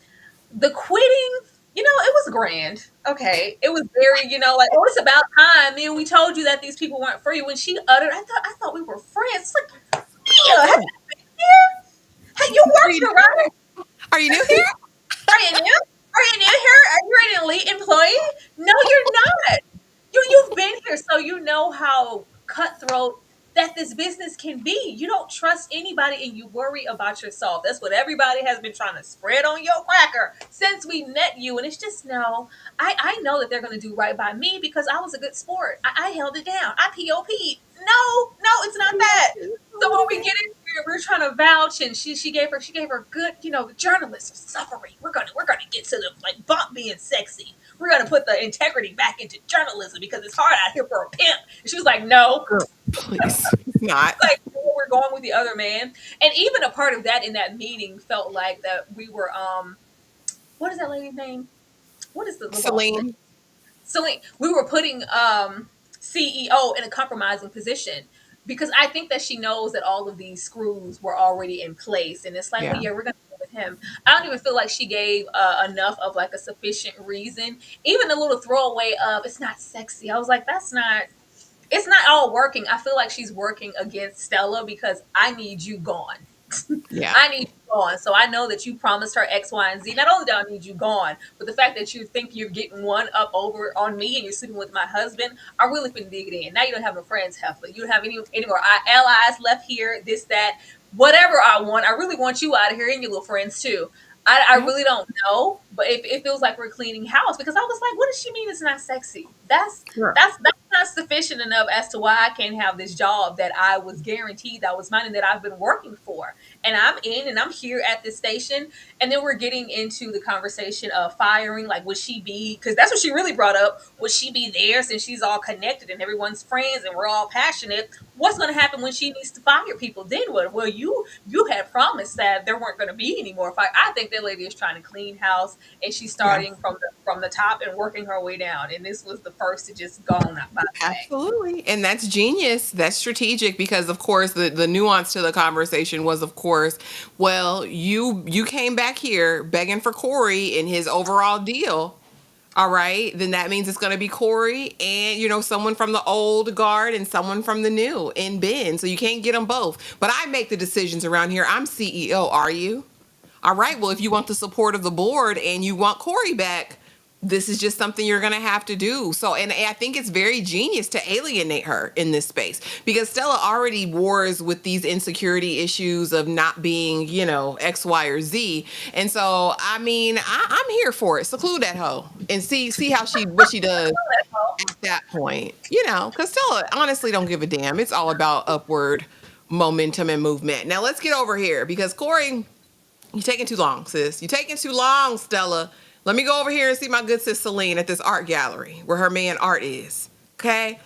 The quitting, it was grand. Okay. It was very, like, oh, it's about time. Man, we told you that these people weren't for you. When she uttered, I thought we were friends. It's like, Oh, Mia, have girl. you been here? Hey, you Before worked you here, know right? Are you new here? Are you new? Are you new here? Are you an elite employee? No, you're not. You've been here, so you know how cutthroat that this business can be. You don't trust anybody and you worry about yourself. That's what everybody has been trying to spread on your cracker since we met you. And it's just no, I know that they're gonna do right by me because I was a good sport. I held it down. I POP'd. No, it's not that. So when we get in here, we're trying to vouch, and she gave her good, the journalists are suffering. We're gonna get to the like bump being sexy. We're gonna put the integrity back into journalism because it's hard out here for a pimp. And she was like, no, Girl, please. Not. like we're going with the other man. And even a part of that in that meeting felt like that we were what is that lady's name? What is the boss's name? Celine. Celine, we were putting CEO in a compromising position because I think that she knows that all of these screws were already in place, and it's like, well, Yeah. yeah, we're gonna go with him. I don't even feel like she gave enough of like a sufficient reason. Even a little throwaway of it's not sexy. I was like, that's not. It's not all working. I feel like she's working against Stella because I need you gone. Yeah. I need you gone. So I know that you promised her X, Y, and Z. Not only do I need you gone, but the fact that you think you're getting one up over on me and you're sleeping with my husband, I really finna dig it in. Now you don't have no friends, Hefley. You don't have any more allies left here, this, that, whatever I want. I really want you out of here and your little friends too. I Yeah. really don't know, but it feels like we're cleaning house because I was like, what does she mean it's not sexy? Sure. That's not sufficient enough as to why I can't have this job that I was guaranteed that was mine and that I've been working for. And I'm in and I'm here at this station. And then we're getting into the conversation of firing. Like, would she be, because that's what she really brought up. Would she be there since she's all connected and everyone's friends and we're all passionate? What's going to happen when she needs to fire people? Then what? Well, you had promised that there weren't going to be any more fire. I think that lady is trying to clean house and she's Yeah. starting from the top and working her way down. And this was the first to just go on by the way. Absolutely. And that's genius. That's strategic because of course the nuance to the conversation was of course, well, you came back here begging for Corey in his overall deal. All right, then that means it's going to be Corey and someone from the old guard and someone from the new in Ben. So you can't get them both. But I make the decisions around here. I'm CEO. Are you? All right. Well, if you want the support of the board and you want Corey back, this is just something you're going to have to do. So, and I think it's very genius to alienate her in this space because Stella already wars with these insecurity issues of not being, X, Y, or Z. And so, I mean, I'm here for it. Seclude that hoe and see how what she does at that point, because Stella honestly don't give a damn. It's all about upward momentum and movement. Now let's get over here because Corey, you taking too long, sis. You taking too long, Stella. Let me go over here and see my good sis Celine at this art gallery where her man Art is. Okay.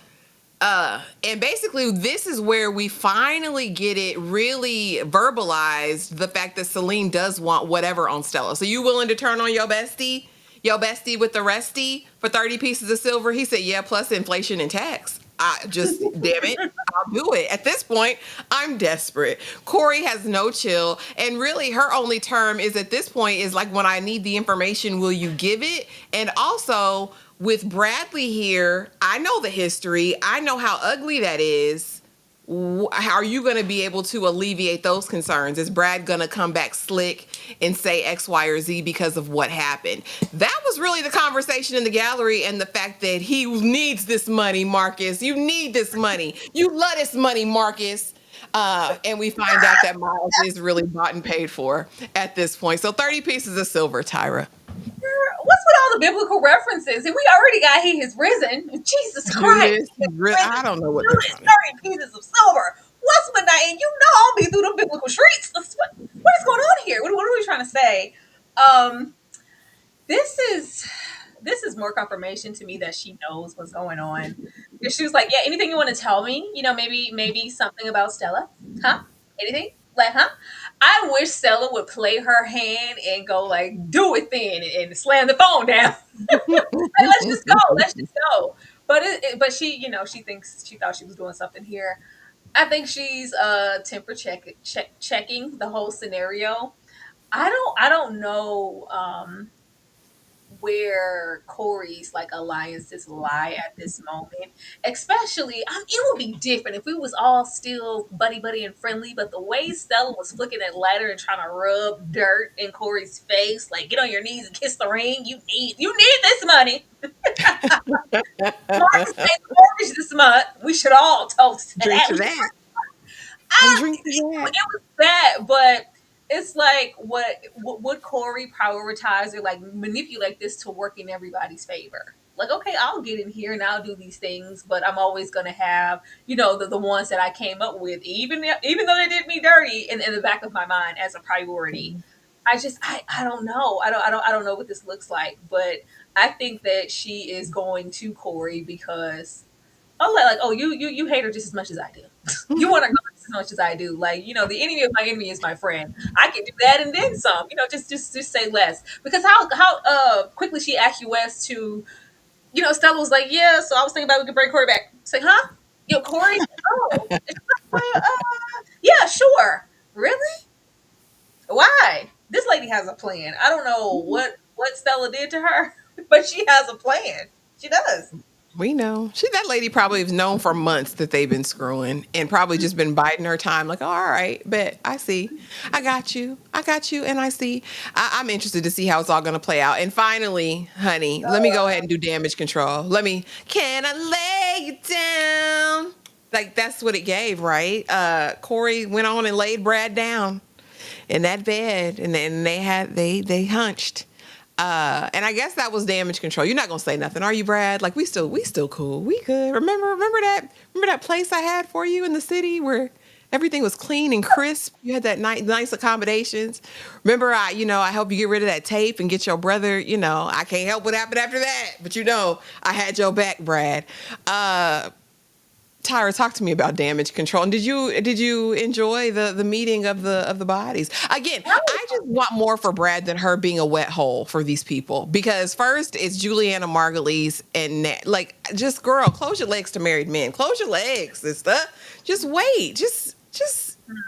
And basically this is where we finally get it really verbalized, the fact that Celine does want whatever on Stella. So you willing to turn on your bestie? Your bestie with the resty for 30 pieces of silver? He said, yeah, plus inflation and tax. I just, damn it, I'll do it. At this point, I'm desperate. Corey has no chill. And really, her only term is at this point is like, when I need the information, will you give it? And also, with Bradley here, I know the history. I know how ugly that is. How are you going to be able to alleviate those concerns? Is Brad going to come back slick and say X, Y, or Z because of what happened? That was really the conversation in the gallery, and the fact that he needs this money, Marcus. You need this money. You love this money, Marcus. And we find out that Miles is really bought and paid for at this point. So 30 pieces of silver, Tyra. What's with all the biblical references? And we already got he has risen. Jesus Christ. Judas, He has risen. I don't know what they're Judas, trying to. 30 pieces of silver. What's with that? And you know I'll be through the biblical streets. What is going on here? What are we trying to say? Um, this is this is more confirmation to me that she knows what's going on. Because she was like, yeah, anything you want to tell me? Maybe something about Stella? Huh? Anything? Like, huh? I wish Stella would play her hand and go like, do it then, and slam the phone down. Like, let's just go. Let's just go. But she, she thought she was doing something here. I think she's temper checking the whole scenario. I don't know. where Corey's like alliances lie at this moment. Especially, it would be different if we was all still buddy buddy and friendly. But the way Stella was flicking that lighter and trying to rub dirt in Corey's face, like get on your knees and kiss the ring. You need this money. Marcus paid the mortgage this month. We should all toast to Drink that. to We should that. I, Drink to that. it was bad, but it's like would Corey prioritize or like manipulate this to work in everybody's favor? Like, okay, I'll get in here and I'll do these things, but I'm always gonna have, the ones that I came up with, even though they did me dirty in the back of my mind as a priority. I don't know. I don't know what this looks like, but I think that she is going to Corey because you hate her just as much as I do. You want her just as much as I do. Like, the enemy of my enemy is my friend. I can do that and then some. Just say less. Because how quickly she acquiesced to, Stella was like, yeah. So I was thinking about we could bring Corey back. It's like, huh? Corey? Oh, it's like, yeah, sure. Really? Why? This lady has a plan. I don't know what Stella did to her, but she has a plan. She does. We know. That lady probably has known for months that they've been screwing and probably just been biding her time. Like, oh, all right, bet I see. I got you. And I see. I'm interested to see how it's all going to play out. And finally, honey, let me go ahead and do damage control. Can I lay you down? Like, that's what it gave, right? Corey went on and laid Brad down in that bed, and then they hunched. And I guess that was damage control. You're not gonna say nothing, are you, Brad? Like we still cool. We good. Remember that place I had for you in the city where everything was clean and crisp. You had that nice accommodations. Remember, I helped you get rid of that tape and get your brother. I can't help what happened after that, but I had your back, Brad. Tyra, talk to me about damage control. And did you enjoy the meeting of the bodies? Again, I just want more for Brad than her being a wet hole for these people. Because first it's Juliana Margulies and Nat. Like, just girl, close your legs to married men. Close your legs, sister. Just wait. Just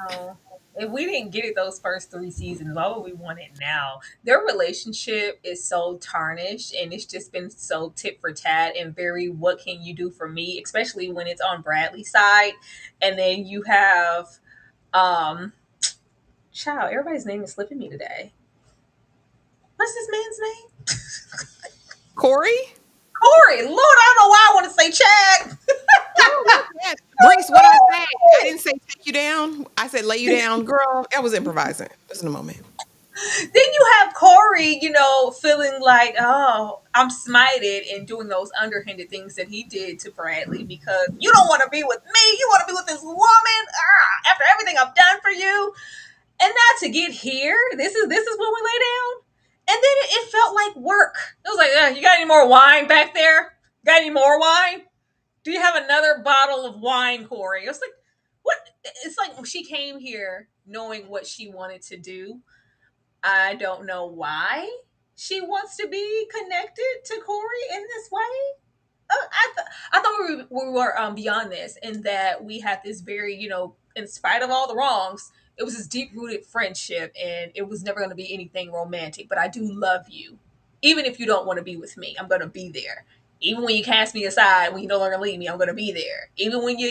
No. If we didn't get it those first 3 seasons, why would we want it now? Their relationship is so tarnished and it's just been so tit for tat and very what can you do for me, especially when it's on Bradley's side. And then you have child, everybody's name is slipping me today. What's this man's name? Corey? Corey. Lord, I don't know why I want to say Chad. Reese, what I say? I didn't say take you down. I said lay you down, girl. I was improvising. Just in a moment. Then you have Corey, feeling like, oh, I'm smited and doing those underhanded things that he did to Bradley because you don't want to be with me. You want to be with this woman after everything I've done for you. And not to get here. This is when we lay down. And then it felt like work. It was like, you got any more wine back there? Got any more wine? Do you have another bottle of wine, Corey? It was like, what? It's like she came here knowing what she wanted to do. I don't know why she wants to be connected to Corey in this way. I thought we were beyond this, and that we had this very, in spite of all the wrongs, it was this deep rooted friendship, and it was never going to be anything romantic. But I do love you, even if you don't want to be with me. I'm going to be there. Even when you cast me aside, when you no longer leave me, I'm going to be there. Even when you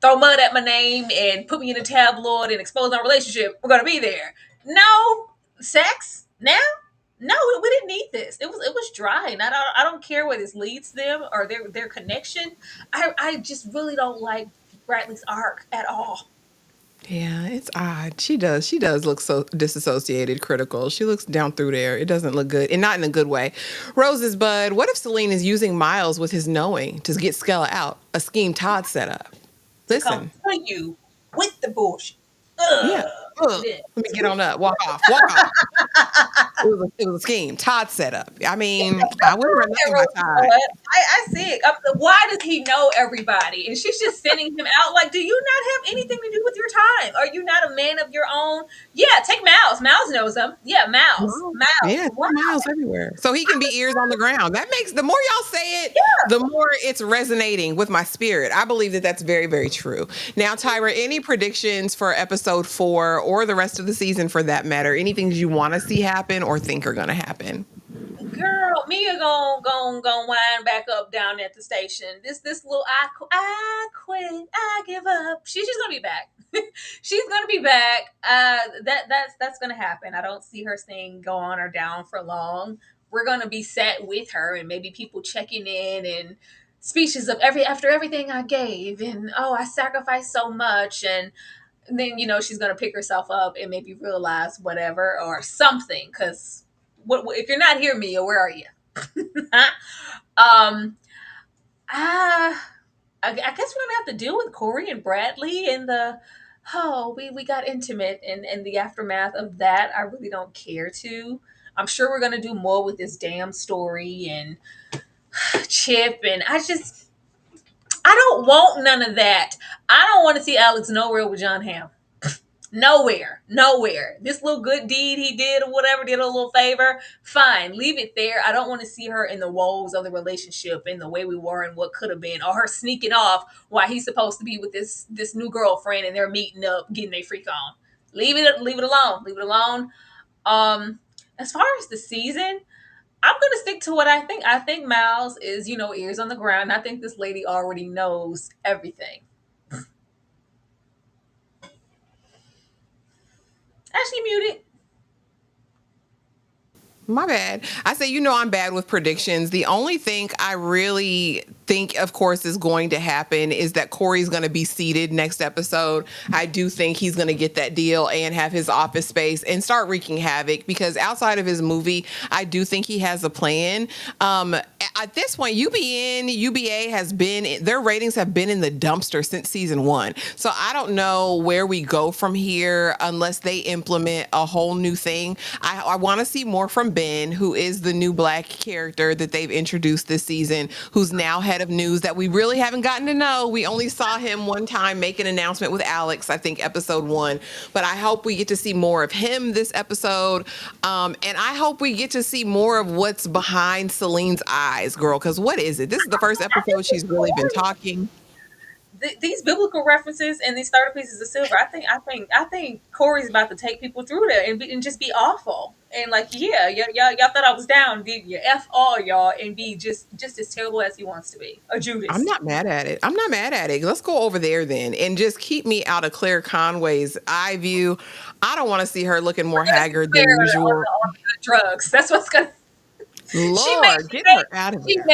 throw mud at my name and put me in a tabloid and expose our relationship, we're going to be there. No sex now. No, we didn't need this. It was dry, and I don't care where this leads them or their connection. I just really don't like Bradley's arc at all. Yeah, it's odd. She does look so disassociated, critical. She looks down through there. It doesn't look good, and not in a good way. Roses Bud, what if Celine is using Miles with his knowing to get Skella out? A scheme Todd set up. To come Listen. to you with the bullshit. Yeah. Ugh. Ugh. Yeah. Let me get on up. Walk off. Walk off. It was a scheme. Todd set up. I mean, I wouldn't run nothing by Todd. I see it. Why does he know everybody? And she's just sending him out. Like, do you not have anything to do with your time? Are you not a man of your own? Yeah, take Mouse. Mouse knows him. Yeah, Mouse. Mouse. Yeah, Wow. Miles everywhere. So he can be ears on the ground. That makes, the more y'all say it, the more it's resonating with my spirit. I believe that that's very, very true. Now, Tyra, any predictions for episode 4 or the rest of the season for that matter? Anything you want to see happen or think are going to happen? girl, Mia gon' wind back up down at the station. This little I quit, I give up. She's gonna be back. She's gonna be back. That's gonna happen. I don't see her staying go on or down for long. We're gonna be set with her, and maybe people checking in and speeches of after everything I gave, and oh, I sacrificed so much, and then she's gonna pick herself up and maybe realize whatever or something. Because what if you're not here, Mia? Where are you? um, ah, I guess we're gonna have to deal with Corey and Bradley and the we got intimate and the aftermath of that. I really don't care to. I'm sure we're gonna do more with this damn story and Chip, and I don't want none of that. I don't want to see Alex nowhere with John Hamm. Nowhere, nowhere. This little good deed he did or whatever, did a little favor, fine, leave it there. I don't want to see her in the woes of the relationship and the way we were and what could have been, or her sneaking off while he's supposed to be with this new girlfriend and they're meeting up, getting their freak on. Leave it alone. Leave it alone. As far as the season, I'm gonna stick to what I think. I think Miles is, ears on the ground. I think this lady already knows everything. Actually muted. My bad. I say, I'm bad with predictions. The only thing I really think, of course, is going to happen is that Corey's going to be seated next episode. I do think he's going to get that deal and have his office space and start wreaking havoc, because outside of his movie, I do think he has a plan. At this point, UBA their ratings have been in the dumpster since season 1. So I don't know where we go from here unless they implement a whole new thing. I want to see more from Ben, who is the new black character that they've introduced this season, who's now head of news that we really haven't gotten to know. We only saw him one time make an announcement with Alex, I think episode 1. But I hope we get to see more of him this episode. And I hope we get to see more of what's behind Celine's eyes, girl. Because what is it? This is the first episode she's really been talking. These biblical references and these 30 pieces of silver. I think Corey's about to take people through there and just be awful. And like, yeah, y'all thought I was down, did you? F all y'all, and be just as terrible as he wants to be. A Judas. I'm not mad at it. Let's go over there then and just keep me out of Claire Conway's eye view. I don't want to see her looking more haggard than usual. On the drugs. That's what's gonna. Lord, get her out of here.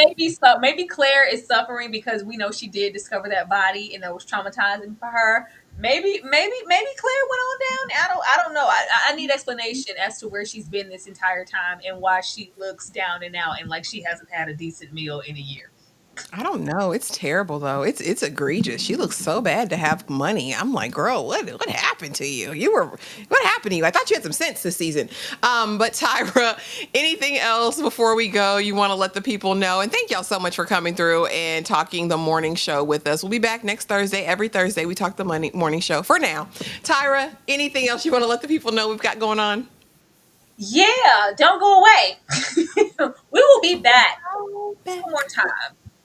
Maybe Claire is suffering because we know she did discover that body and that was traumatizing for her. Maybe Claire went on down. I don't know. I need explanation as to where she's been this entire time and why she looks down and out and like she hasn't had a decent meal in a year. I don't know. It's terrible though. It's egregious. She looks so bad to have money. I'm like, girl, what happened to you? What happened to you? I thought you had some sense this season. But Tyra, anything else before we go you want to let the people know? And thank y'all so much for coming through and talking the morning show with us. We'll be back next Thursday. Every Thursday we talk the morning show. For now, Tyra, anything else you want to let the people know we've got going on? Yeah, don't go away. We will be back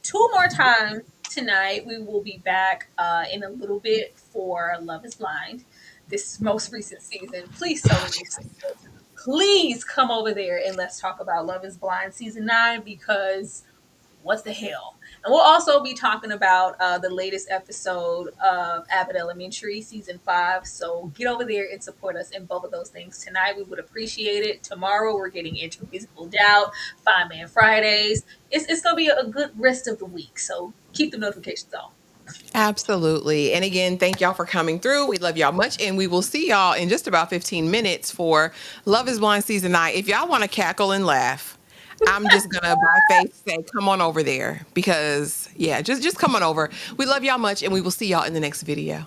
two more times tonight. We will be back in a little bit for Love is Blind, this most recent season. Please please come over there and let's talk about Love is Blind season 9, because what the hell. And we'll also be talking about the latest episode of Abbott Elementary season 5. So get over there and support us in both of those things tonight. We would appreciate it. Tomorrow we're getting into Reasonable Doubt, 5-Man Fridays. It's going to be a good rest of the week. So keep the notifications on. Absolutely. And again, thank y'all for coming through. We love y'all much. And we will see y'all in just about 15 minutes for Love is Blind season 9. If y'all want to cackle and laugh, I'm just gonna by faith say, come on over there, because yeah, just come on over. We love y'all much, and we will see y'all in the next video.